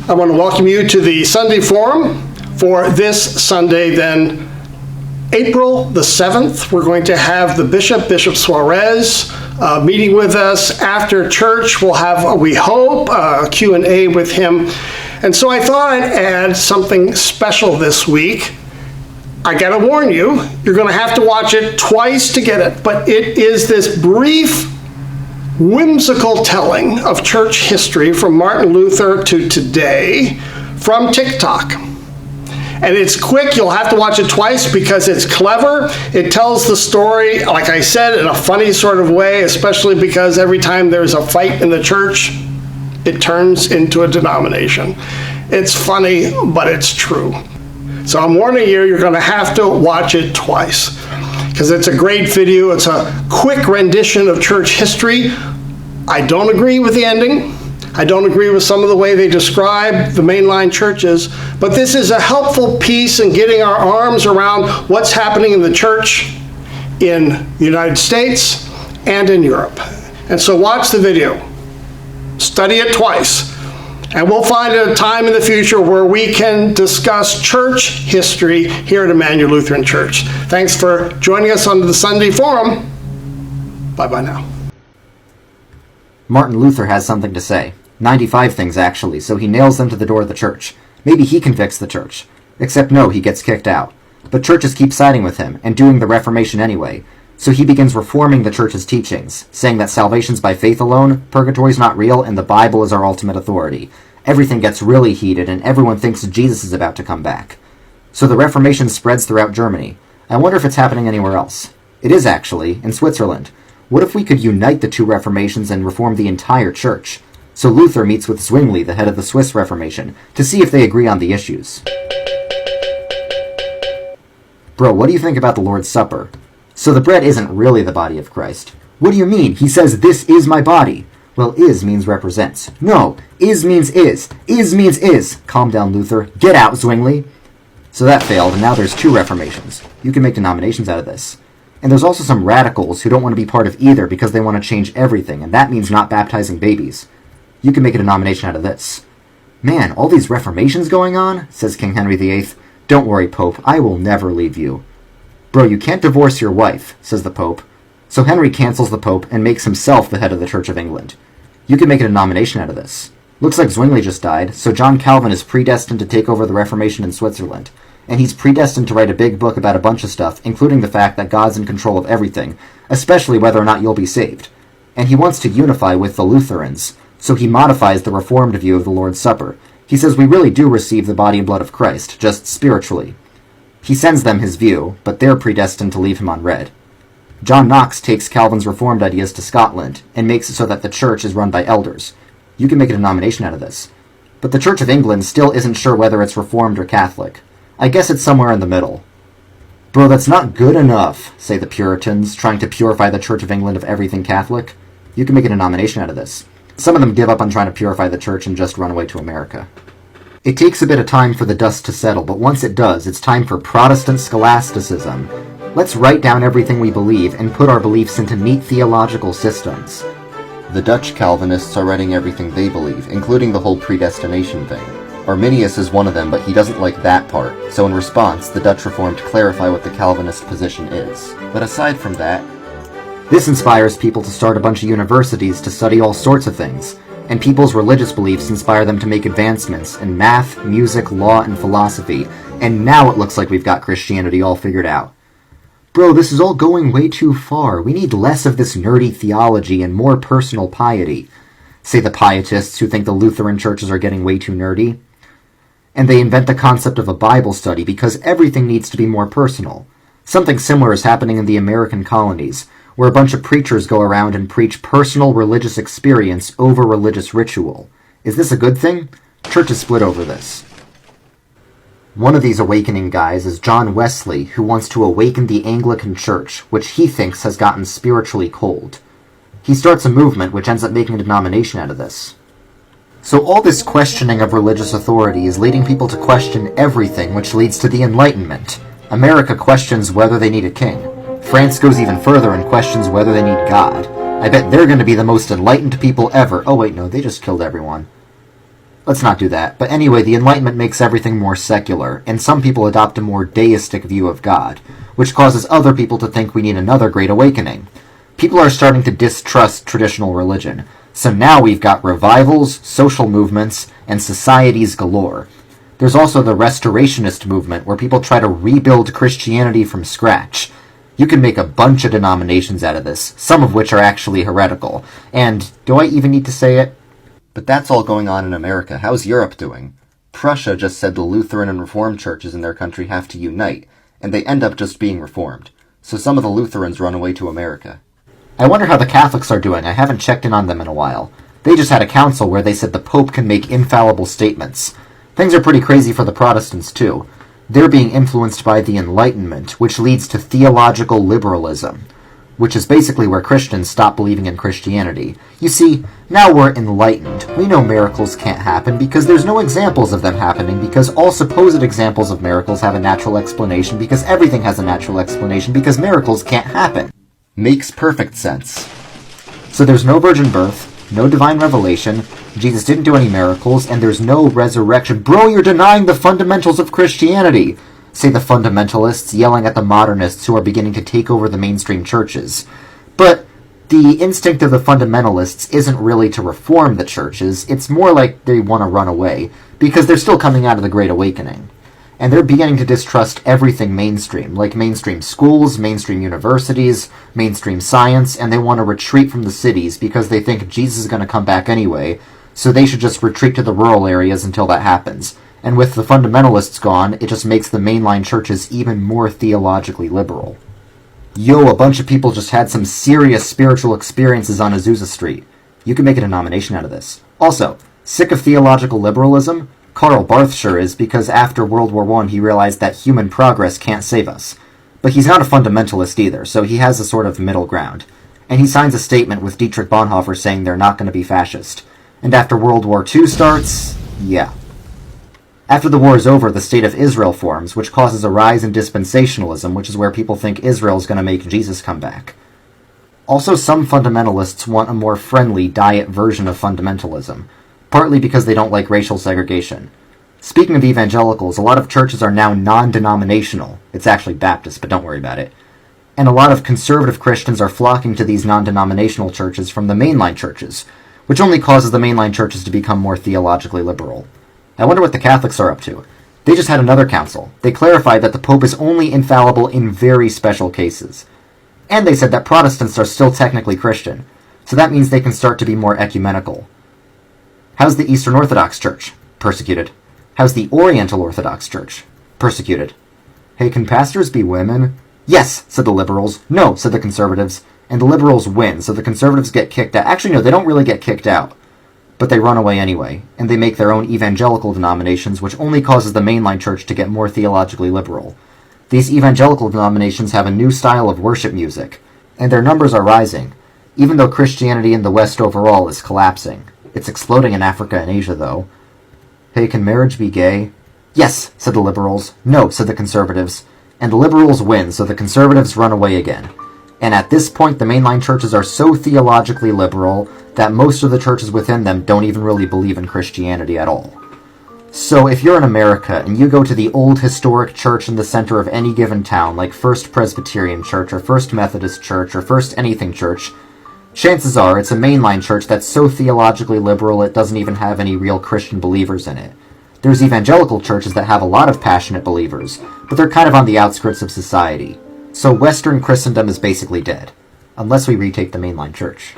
I want to welcome you to the Sunday Forum for this Sunday, then April the 7th. We're going to have the Bishop Suarez, meeting with us after church. We'll have, we hope, a Q&A with him. And so I thought I'd add something special this week. I gotta warn you, you're gonna have to watch it twice to get it, but it is this brief, whimsical telling of church history from Martin Luther to today from TikTok. And it's quick, you'll have to watch it twice because it's clever. It tells the story, like I said, in a funny sort of way, especially because every time there's a fight in the church, it turns into a denomination. It's funny, but it's true. So I'm warning you, you're gonna have to watch it twice because it's a great video. It's a quick rendition of church history. I don't agree with the ending. I don't agree with some of the way they describe the mainline churches, but this is a helpful piece in getting our arms around what's happening in the church in the United States and in Europe. And so watch the video, study it twice, and we'll find a time in the future where we can discuss church history here at Emmanuel Lutheran Church. Thanks for joining us on the Sunday Forum. Bye-bye now. Martin Luther has something to say. 95 things, actually, so he nails them to the door of the church. Maybe he can fix the church. Except no, he gets kicked out. But churches keep siding with him, and doing the Reformation anyway. So he begins reforming the church's teachings, saying that salvation's by faith alone, purgatory's not real, and the Bible is our ultimate authority. Everything gets really heated, and everyone thinks Jesus is about to come back. So the Reformation spreads throughout Germany. I wonder if it's happening anywhere else. It is, actually, in Switzerland. What if we could unite the two Reformations and reform the entire church? So Luther meets with Zwingli, the head of the Swiss Reformation, to see if they agree on the issues. Bro, what do you think about the Lord's Supper? So the bread isn't really the body of Christ. What do you mean? He says, "This is my body." Well, is means represents. No, is means is. Is means is. Calm down, Luther. Get out, Zwingli. So that failed, and now there's two Reformations. You can make denominations out of this. And there's also some radicals who don't want to be part of either because they want to change everything, and that means not baptizing babies. You can make a denomination out of this. Man, all these reformations going on, says King Henry VIII. Don't worry, Pope, I will never leave you. Bro, you can't divorce your wife, says the Pope. So Henry cancels the Pope and makes himself the head of the Church of England. You can make a denomination out of this. Looks like Zwingli just died, so John Calvin is predestined to take over the Reformation in Switzerland. And he's predestined to write a big book about a bunch of stuff, including the fact that God's in control of everything, especially whether or not you'll be saved. And he wants to unify with the Lutherans, so he modifies the Reformed view of the Lord's Supper. He says we really do receive the body and blood of Christ, just spiritually. He sends them his view, but they're predestined to leave him unread. John Knox takes Calvin's Reformed ideas to Scotland, and makes it so that the church is run by elders. You can make a denomination out of this. But the Church of England still isn't sure whether it's Reformed or Catholic. I guess it's somewhere in the middle. Bro, that's not good enough, say the Puritans, trying to purify the Church of England of everything Catholic. You can make a denomination out of this. Some of them give up on trying to purify the church and just run away to America. It takes a bit of time for the dust to settle, but once it does, it's time for Protestant scholasticism. Let's write down everything we believe and put our beliefs into neat theological systems. The Dutch Calvinists are writing everything they believe, including the whole predestination thing. Arminius is one of them, but he doesn't like that part, so in response, the Dutch Reformed clarify what the Calvinist position is. But aside from that, this inspires people to start a bunch of universities to study all sorts of things, and people's religious beliefs inspire them to make advancements in math, music, law, and philosophy, and now it looks like we've got Christianity all figured out. Bro, this is all going way too far. We need less of this nerdy theology and more personal piety, say the pietists who think the Lutheran churches are getting way too nerdy. And they invent the concept of a Bible study because everything needs to be more personal. Something similar is happening in the American colonies, where a bunch of preachers go around and preach personal religious experience over religious ritual. Is this a good thing? Churches split over this. One of these awakening guys is John Wesley, who wants to awaken the Anglican Church, which he thinks has gotten spiritually cold. He starts a movement which ends up making a denomination out of this. So all this questioning of religious authority is leading people to question everything, which leads to the Enlightenment. America questions whether they need a king. France goes even further and questions whether they need God. I bet they're going to be the most enlightened people ever. Oh wait, no, they just killed everyone. Let's not do that. But anyway, the Enlightenment makes everything more secular, and some people adopt a more deistic view of God, which causes other people to think we need another Great Awakening. People are starting to distrust traditional religion, so now we've got revivals, social movements, and societies galore. There's also the Restorationist movement, where people try to rebuild Christianity from scratch. You can make a bunch of denominations out of this, some of which are actually heretical. And do I even need to say it? But that's all going on in America. How's Europe doing? Prussia just said the Lutheran and Reformed churches in their country have to unite, and they end up just being Reformed. So some of the Lutherans run away to America. I wonder how the Catholics are doing. I haven't checked in on them in a while. They just had a council where they said the Pope can make infallible statements. Things are pretty crazy for the Protestants, too. They're being influenced by the Enlightenment, which leads to theological liberalism, which is basically where Christians stop believing in Christianity. You see, now we're enlightened. We know miracles can't happen because there's no examples of them happening, because all supposed examples of miracles have a natural explanation, because everything has a natural explanation, because miracles can't happen. Makes perfect sense. So there's no virgin birth, no divine revelation, Jesus didn't do any miracles, and there's no resurrection. Bro, you're denying the fundamentals of Christianity! Say the fundamentalists yelling at the modernists who are beginning to take over the mainstream churches. But the instinct of the fundamentalists isn't really to reform the churches, it's more like they want to run away, because they're still coming out of the Great Awakening. And they're beginning to distrust everything mainstream, like mainstream schools, mainstream universities, mainstream science, and they want to retreat from the cities because they think Jesus is going to come back anyway, so they should just retreat to the rural areas until that happens. And with the fundamentalists gone, it just makes the mainline churches even more theologically liberal. Yo, a bunch of people just had some serious spiritual experiences on Azusa Street. You can make a denomination out of this. Also, sick of theological liberalism? Karl Barth sure is, because after World War I he realized that human progress can't save us. But he's not a fundamentalist either, so he has a sort of middle ground. And he signs a statement with Dietrich Bonhoeffer saying they're not going to be fascist. And after World War II starts, yeah. After the war is over, the State of Israel forms, which causes a rise in dispensationalism, which is where people think Israel's going to make Jesus come back. Also, some fundamentalists want a more friendly diet version of fundamentalism, partly because they don't like racial segregation. Speaking of evangelicals, a lot of churches are now non-denominational. It's actually Baptist, but don't worry about it. And a lot of conservative Christians are flocking to these non-denominational churches from the mainline churches, which only causes the mainline churches to become more theologically liberal. I wonder what the Catholics are up to. They just had another council. They clarified that the Pope is only infallible in very special cases. And they said that Protestants are still technically Christian, so that means they can start to be more ecumenical. How's the Eastern Orthodox Church? Persecuted. How's the Oriental Orthodox Church? Persecuted. Hey, can pastors be women? Yes, said the liberals. No, said the conservatives. And the liberals win, so the conservatives get kicked out. Actually, no, they don't really get kicked out. But they run away anyway, and they make their own evangelical denominations, which only causes the mainline church to get more theologically liberal. These evangelical denominations have a new style of worship music, and their numbers are rising, even though Christianity in the West overall is collapsing. It's exploding in Africa and Asia, though. Hey, can marriage be gay? Yes, said the liberals. No, said the conservatives. And the liberals win, so the conservatives run away again. And at this point, the mainline churches are so theologically liberal that most of the churches within them don't even really believe in Christianity at all. So if you're in America and you go to the old historic church in the center of any given town, like First Presbyterian Church or First Methodist Church or First Anything Church, chances are it's a mainline church that's so theologically liberal it doesn't even have any real Christian believers in it. There's evangelical churches that have a lot of passionate believers, but they're kind of on the outskirts of society. So Western Christendom is basically dead, unless we retake the mainline church.